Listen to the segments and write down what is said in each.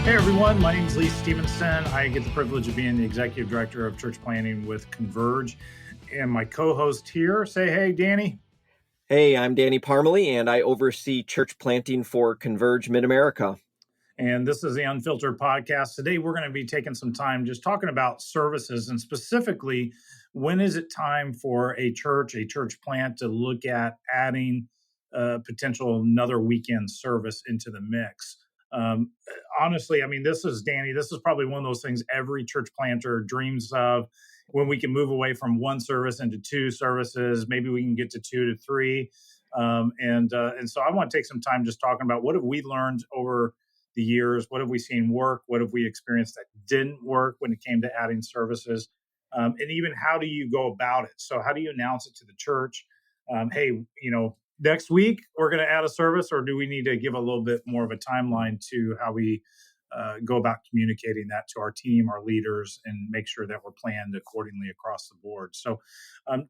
Hey everyone, my name is Stephenson. I get the privilege of being the executive director of church planning with Converge. And my co-host here, say hey, Danny. Hey, I'm Danny Parmelee, and I oversee church planting for Converge Mid-America. And this is the Unfiltered Podcast. Today we're going to be taking some time just talking about services, and specifically, when is it time for a church plant to look at adding potential another weekend service into the mix. Honestly, I mean, this is probably one of those things every church planter dreams of, when we can move away from one service into two services. Maybe we can get to 2 to 3. And so I want to take some time just talking about what have we learned over the years, what have we seen work, what have we experienced that didn't work when it came to adding services, and even how do you go about it? So how do you announce it to the church? Hey, next week we're going to add a service, or do we need to give a little bit more of a timeline to how we go about communicating that to our team, our leaders, and make sure that we're planned accordingly across the board? So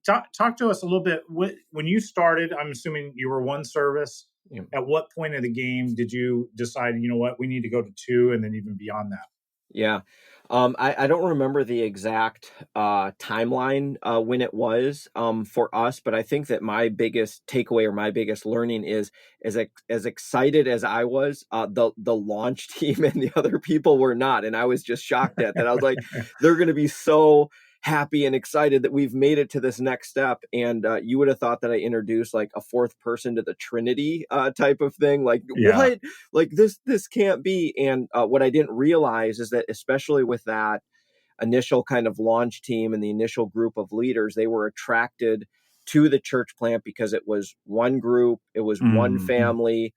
talk to us a little bit. When you started, I'm assuming you were one service. Yeah. At what point of the game did you decide, we need to go to 2, and then even beyond that? Yeah. I don't remember the exact timeline when it was for us, but I think that my biggest takeaway or my biggest learning is as excited as I was, the launch team and the other people were not. And I was just shocked at that. I was like, they're going to be so happy and excited that we've made it to this next step. And you would have thought that I introduced like a fourth person to the Trinity type of thing. Like, yeah. What? Like this can't be. And what I didn't realize is that, especially with that initial kind of launch team and the initial group of leaders, they were attracted to the church plant because it was one group, it was one family,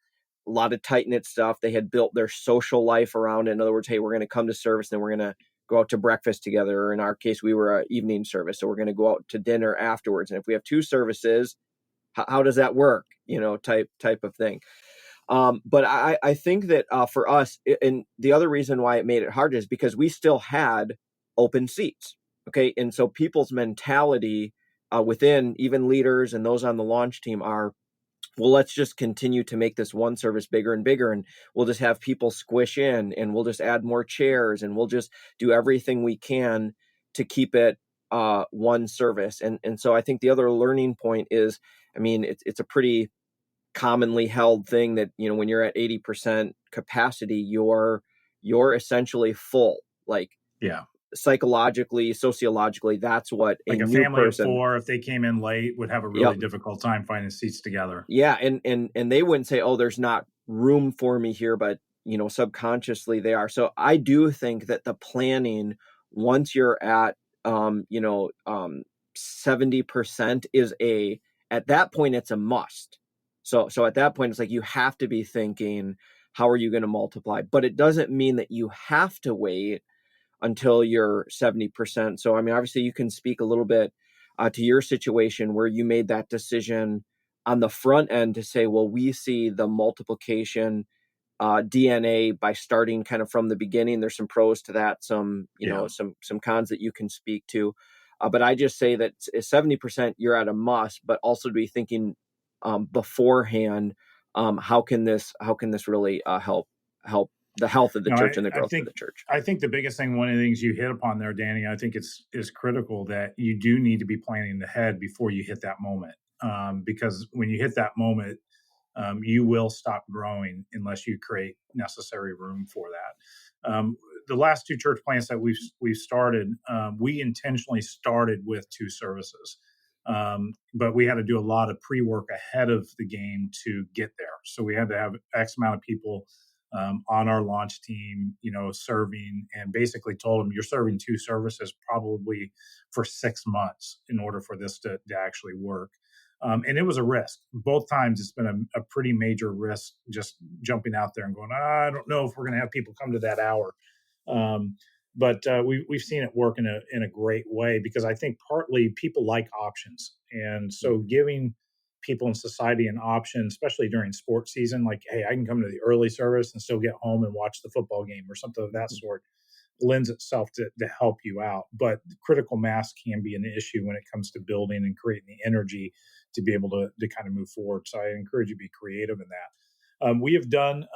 a lot of tight-knit stuff. They had built their social life around it. In other words, hey, we're going to come to service, then we're going to go out to breakfast together. Or in our case, we were an evening service, so we're going to go out to dinner afterwards. And if we have 2 services, how does that work? Type of thing. But I think that for us, and the other reason why it made it hard is because we still had open seats. Okay. And so people's mentality within, even leaders and those on the launch team, are, well, let's just continue to make this one service bigger and bigger, and we'll just have people squish in, and we'll just add more chairs, and we'll just do everything we can to keep it one service. And so I think the other learning point is, I mean, it's a pretty commonly held thing that, when you're at 80% capacity, you're essentially full. Like, yeah, psychologically, sociologically, that's what like a new family person of 4, if they came in late, would have a really difficult time finding seats together. Yeah. And they wouldn't say, oh, there's not room for me here, but subconsciously they are. So I do think that the planning, once you're at 70%, is at that point it's a must. So at that point, it's like you have to be thinking, how are you going to multiply? But it doesn't mean that you have to wait until you're 70%. So, I mean, obviously you can speak a little bit to your situation where you made that decision on the front end to say, well, we see the multiplication DNA by starting kind of from the beginning. There's some pros to that, some cons that you can speak to. But I just say that 70% you're at a must, but also to be thinking beforehand, how can this really help the health of the church and the growth of the church? I think the biggest thing, one of the things you hit upon there, Danny, I think is critical, that you do need to be planning ahead before you hit that moment. Because when you hit that moment, you will stop growing unless you create necessary room for that. The last 2 church plants that we've started, we intentionally started with 2 services. But we had to do a lot of pre-work ahead of the game to get there. So we had to have X amount of people on our launch team, serving, and basically told them, you're serving 2 services probably for 6 months in order for this to actually work. And it was a risk. Both times it's been a pretty major risk, just jumping out there and going, I don't know if we're going to have people come to that hour. But we've seen it work in a great way, because I think partly people like options. And so giving people in society an option, especially during sports season, like, hey, I can come to the early service and still get home and watch the football game or something of that sort, lends itself to help you out. But critical mass can be an issue when it comes to building and creating the energy to be able to kind of move forward. So I encourage you to be creative in that. We have done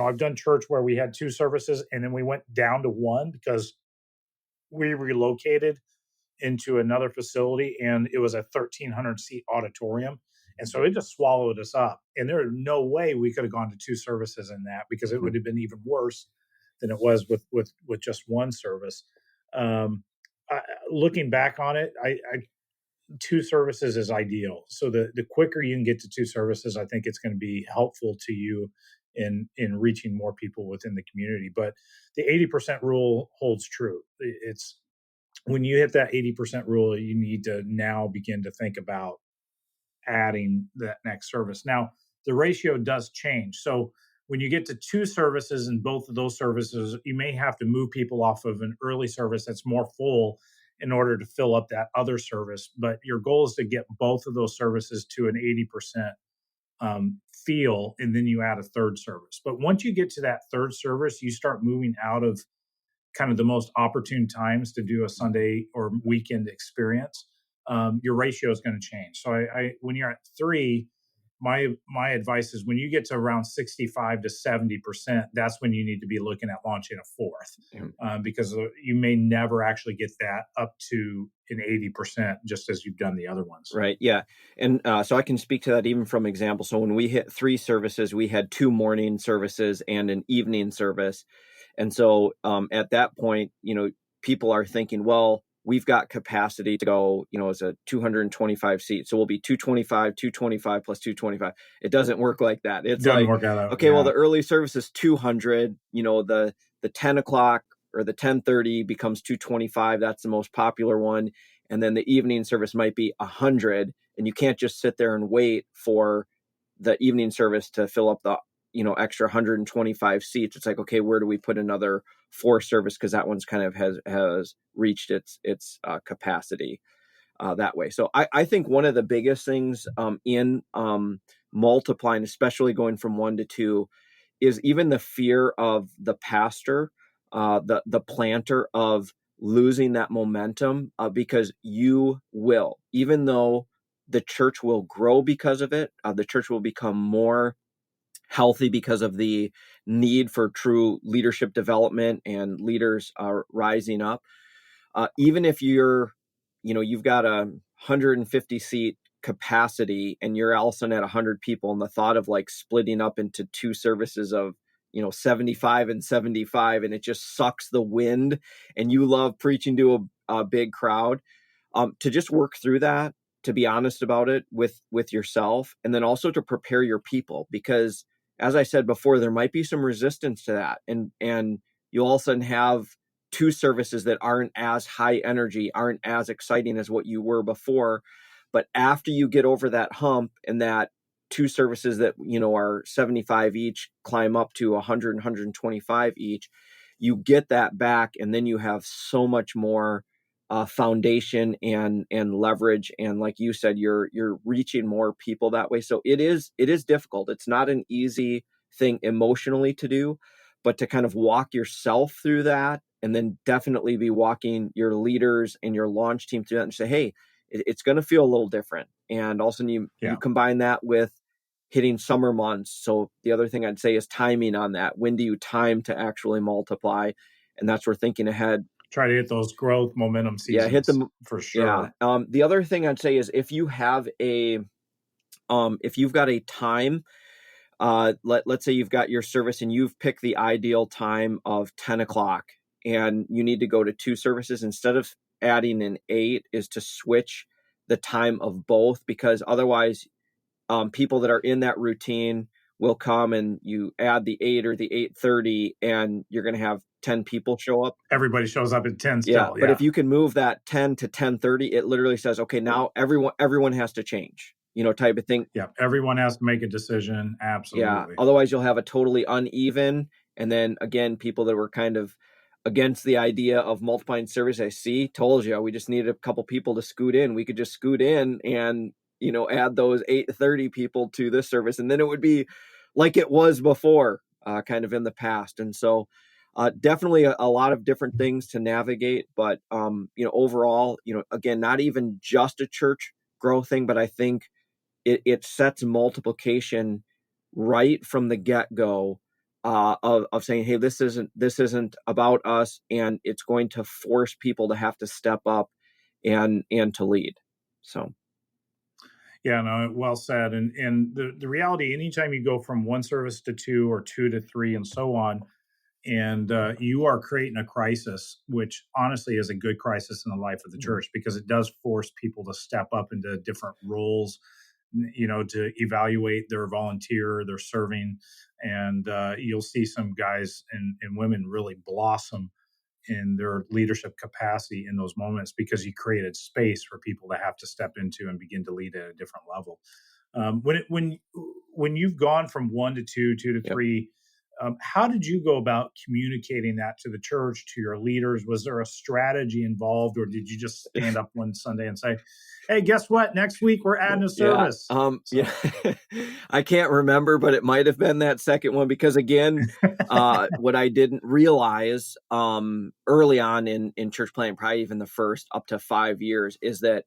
I've done church where we had 2 services and then we went down to 1 because we relocated into another facility and it was a 1,300 seat auditorium. And so it just swallowed us up. And there is no way we could have gone to 2 services in that because it would have been even worse than it was with just 1 service. Um, Looking back on it, 2 services is ideal. So the quicker you can get to 2 services, I think it's going to be helpful to you in reaching more people within the community. But the 80% rule holds true. It's when you hit that 80% rule, you need to now begin to think about adding that next service. Now, the ratio does change. So when you get to 2 services and both of those services, you may have to move people off of an early service that's more full in order to fill up that other service. But your goal is to get both of those services to an 80% feel, and then you add a third service. But once you get to that third service, you start moving out of kind of the most opportune times to do a Sunday or weekend experience. Your ratio is going to change. So when you're at 3, my advice is when you get to around 65 to 70%, that's when you need to be looking at launching a fourth, because you may never actually get that up to an 80%, just as you've done the other ones. Right. Yeah. And so I can speak to that even from example. So when we hit 3 services, we had 2 morning services and an evening service. And so at that point, people are thinking, well, we've got capacity to go, as a 225 seat. So we'll be 225 plus 225. It doesn't work like that. It's Doesn't like, work out. Okay, well, the early service is 200, the 10 o'clock or the 10:30 becomes 225. That's the most popular one. And then the evening service might be 100. And you can't just sit there and wait for the evening service to fill up the extra 125 seats. It's like, okay, where do we put another 4 service? Because that one's kind of has reached its capacity that way. So I think one of the biggest things in multiplying, especially going from 1 to 2, is even the fear of the pastor, the planter, of losing that momentum, because you will, even though the church will grow because of it, the church will become more healthy because of the need for true leadership development and leaders are rising up. Even if you've got a 150 seat capacity and you're all of a sudden at 100 people, and the thought of like splitting up into 2 services of 75 and 75, and it just sucks the wind, and you love preaching to a big crowd, to just work through that, to be honest about it with yourself, and then also to prepare your people, because as I said before, there might be some resistance to that, and you all of a sudden have 2 services that aren't as high energy, aren't as exciting as what you were before. But after you get over that hump, and that 2 services that are 75 each climb up to 100, 125 each, you get that back, and then you have so much more foundation and leverage, and like you said, you're reaching more people that way. So it is difficult. It's not an easy thing emotionally to do, but to kind of walk yourself through that, and then definitely be walking your leaders and your launch team through that, and say, hey, it's going to feel a little different. And also you combine that with hitting summer months. So the other thing I'd say is timing on that. When do you time to actually multiply? And that's where thinking ahead. Try to hit those growth momentum seasons. Yeah, hit them for sure. Yeah. The other thing I'd say is if you have if you've got a time, let's say you've got your service and you've picked the ideal time of 10 o'clock, and you need to go to 2 services, instead of adding an 8, is to switch the time of both, because otherwise people that are in that routine will come and you add the 8 or the 8:30, and you're going to have 10 people show up. Everybody shows up at 10 still. But if you can move that 10 to 10:30, it literally says, okay, now everyone has to change, type of thing. Yeah, everyone has to make a decision. Absolutely. Yeah. Otherwise, you'll have a totally uneven. And then again, people that were kind of against the idea of multiplying service, I told you, we just needed a couple people to scoot in. We could just scoot in and add those 8:30 people to this service, and then it would be like it was before, kind of in the past. And so definitely a lot of different things to navigate, but overall, again, not even just a church growth thing, but I think it sets multiplication right from the get-go, of saying, hey, this isn't about us, and it's going to force people to have to step up and to lead. So Yeah, no, well said. And the reality, anytime you go from one service to two or two to three and so on, and you are creating a crisis, which honestly is a good crisis in the life of the church because it does force people to step up into different roles, to evaluate their volunteer, their serving, and you'll see some guys and women really blossom in their leadership capacity in those moments because you created space for people to have to step into and begin to lead at a different level. When you've gone from one to two, two to yep. three, how did you go about communicating that to the church, to your leaders? Was there a strategy involved, or did you just stand up one Sunday and say, "Hey, guess what? Next week we're adding a service"? Yeah. I can't remember, but it might have been that second one because again, what I didn't realize early on in church planting, probably even the first up to 5 years, is that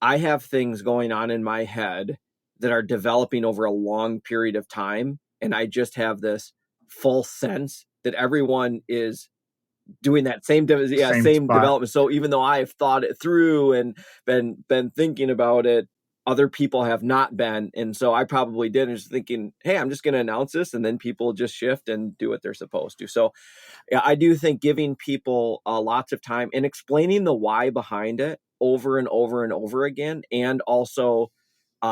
I have things going on in my head that are developing over a long period of time, and I just have this false sense that everyone is doing that same Same same spot. development. So even though I've thought it through and been thinking about it, other people have not been. And so I probably did, and just thinking, hey, I'm just going to announce this, and then people just shift and do what they're supposed to. So yeah, I do think giving people lots of time and explaining the why behind it over and over and over again, and also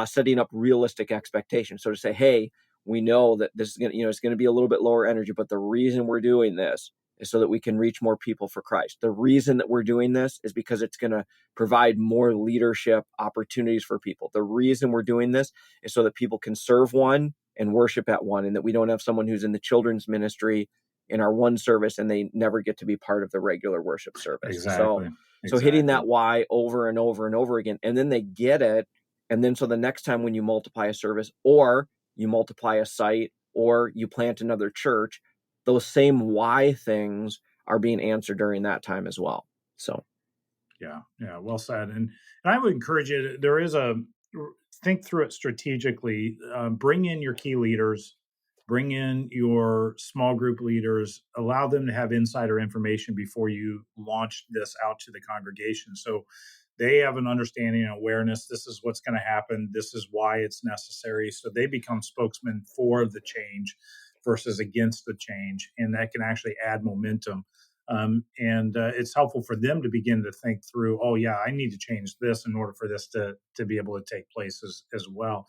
setting up realistic expectations. So to say, hey, we know that this is going to, it's going to be a little bit lower energy, but the reason we're doing this is so that we can reach more people for Christ. The reason that we're doing this is because it's going to provide more leadership opportunities for people. The reason we're doing this is so that people can serve one and worship at one, and that we don't have someone who's in the children's ministry in our one service and they never get to be part of the regular worship service. So hitting that why over and over and over again, and then they get it. And then so the next time when you multiply a service, or you multiply a site, or you plant another church, those same why things are being answered during that time as well. So yeah, well said. And I would encourage you. Think through it strategically. Bring in your key leaders, bring in your small group leaders, allow them to have insider information before you launch this out to the congregation. So they have an understanding and awareness. This is what's going to happen. This is why it's necessary. So they become spokesmen for the change versus against the change. And that can actually add momentum. And it's helpful for them to begin to think through, oh, yeah, I need to change this in order for this to be able to take place as well.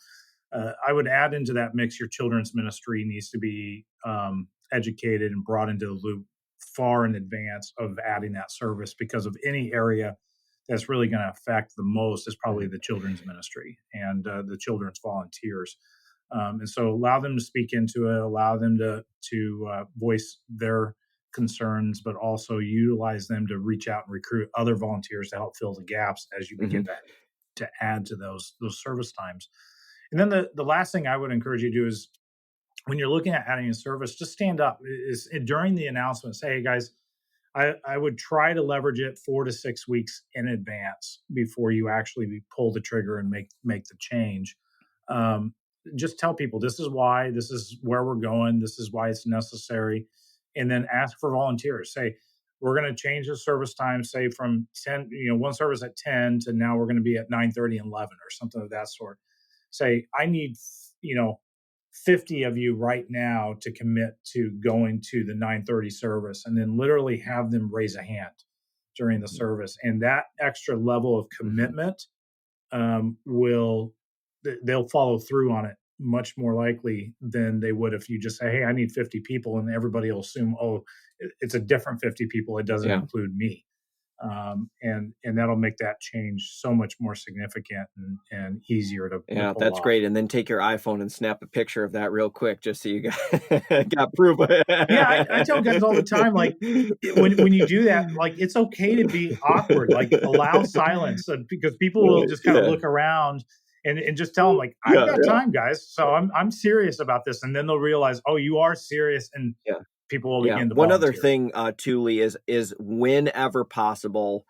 I would add into that mix your children's ministry needs to be educated and brought into the loop far in advance of adding that service, because of any area that's really going to affect the most is probably the children's ministry and the children's volunteers. And so allow them to speak into it, allow them to voice their concerns, but also utilize them to reach out and recruit other volunteers to help fill the gaps as you begin to add to those service times. And then the last thing I would encourage you to do is, when you're looking at adding a service, just stand up is during the announcement, say, hey guys, I would try to leverage it 4 to 6 weeks in advance before you actually pull the trigger and make the change. Um, just tell people this is why, this is where we're going, this is why it's necessary, and then ask for volunteers. Say we're going to change the service time, say from 10, one service at 10 to now we're going to be at 9:30 and 11 or something of that sort. Say I need 50 of you right now to commit to going to the 9:30 service, and then literally have them raise a hand during the service. And that extra level of commitment they'll follow through on it much more likely than they would if you just say, hey, I need 50 people, and everybody will assume, oh, it's a different 50 people, it doesn't include me. And that'll make that change so much more significant and easier to pull that's off. great. And then take your iPhone and snap a picture of that real quick, just so you got proof. Yeah, I tell guys all the time, like when you do that, like it's okay to be awkward, like allow silence, because people will just kind of look around and just tell them, like, I've got time, guys, so I'm serious about this, and then they'll realize, oh, you are serious, and people will begin to volunteer. One other thing, too, Lee, is whenever possible,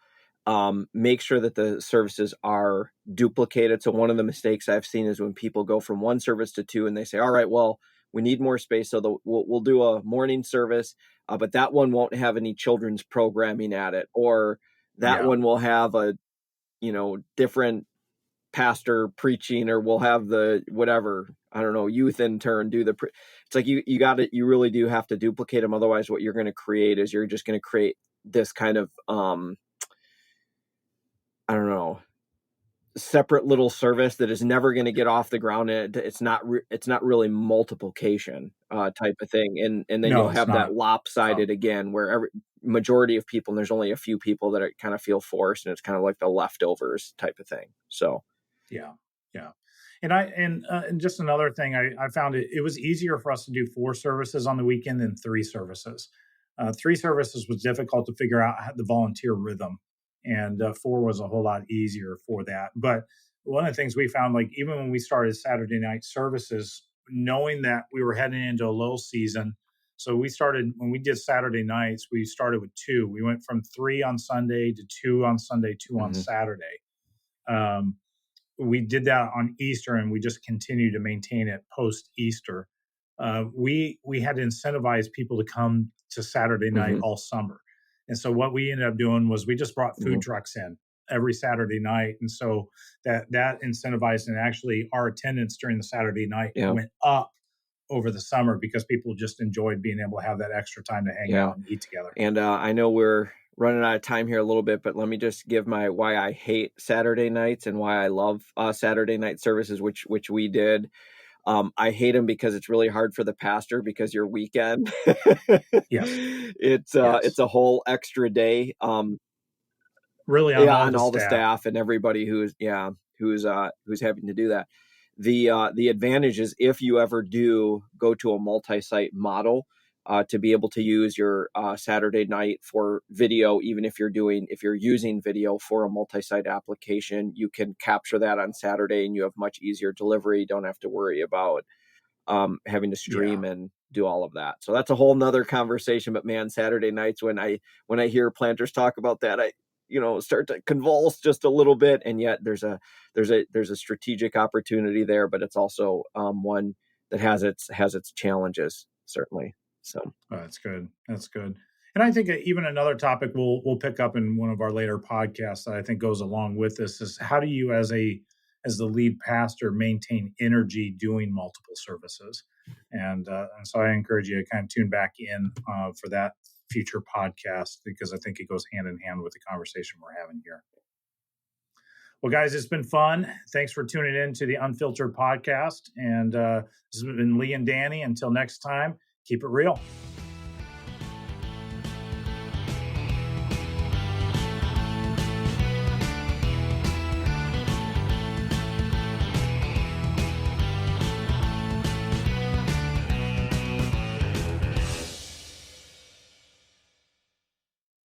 make sure that the services are duplicated. So one of the mistakes I've seen is when people go from one service to two and they say, all right, well, we need more space. So we'll do a morning service, but that one won't have any children's programming at it, or that Yeah. one will have a, different pastor preaching, or we'll have the whatever, I don't know, youth intern do it's like you really do have to duplicate them. Otherwise what you're going to create is you're just going to create this kind of I don't know, separate little service that is never going to get off the ground, and it's not really multiplication type of thing, and then No, you'll it's have that not. lopsided again, where every majority of people, and there's only a few people that kind of feel forced, and it's kind of like the leftovers type of thing. So Yeah, yeah. And just another thing, I found it was easier for us to do 4 services on the weekend than 3 services. 3 services was difficult to figure out the volunteer rhythm, and 4 was a whole lot easier for that. But one of the things we found, like even when we started Saturday night services, knowing that we were heading into a low season, so we started when we did Saturday nights, we started with 2. We went from 3 on Sunday to 2 on Sunday, 2 on mhm. Saturday. Um, we did that on Easter, and we just continue to maintain it post Easter. We had to incentivize people to come to Saturday night Mhm. all summer, and so what we ended up doing was we just brought food Mhm. trucks in every Saturday night, and so that incentivized, and actually our attendance during the Saturday night Yeah. went up over the summer because people just enjoyed being able to have that extra time to hang Yeah. out and eat together. And I know we're running out of time here a little bit, but let me just give my why I hate Saturday nights and why I love Saturday night services, which we did. I hate them because it's really hard for the pastor, because your weekend, Yes, it's yes, a whole extra day. really on Yeah, all on the all the staff. staff and everybody who's having to do that. The advantage is, if you ever do go to a multi-site model, to be able to use your Saturday night for video, even if you're using video for a multi-site application, you can capture that on Saturday, and you have much easier delivery. You don't have to worry about having to Yeah. stream and do all of that. So that's a whole nother conversation. But man, Saturday nights, when I hear planters talk about that, I start to convulse just a little bit. And yet there's a strategic opportunity there, but it's also one that has its challenges, certainly. So Oh, that's good. That's good. And I think even another topic we'll pick up in one of our later podcasts that I think goes along with this is how do you, as the lead pastor, maintain energy doing multiple services? And so I encourage you to kind of tune back in for that future podcast, because I think it goes hand in hand with the conversation we're having here. Well, guys, it's been fun. Thanks for tuning in to the Unfiltered podcast. And this has been Lee and Danny. Until next time, keep it real.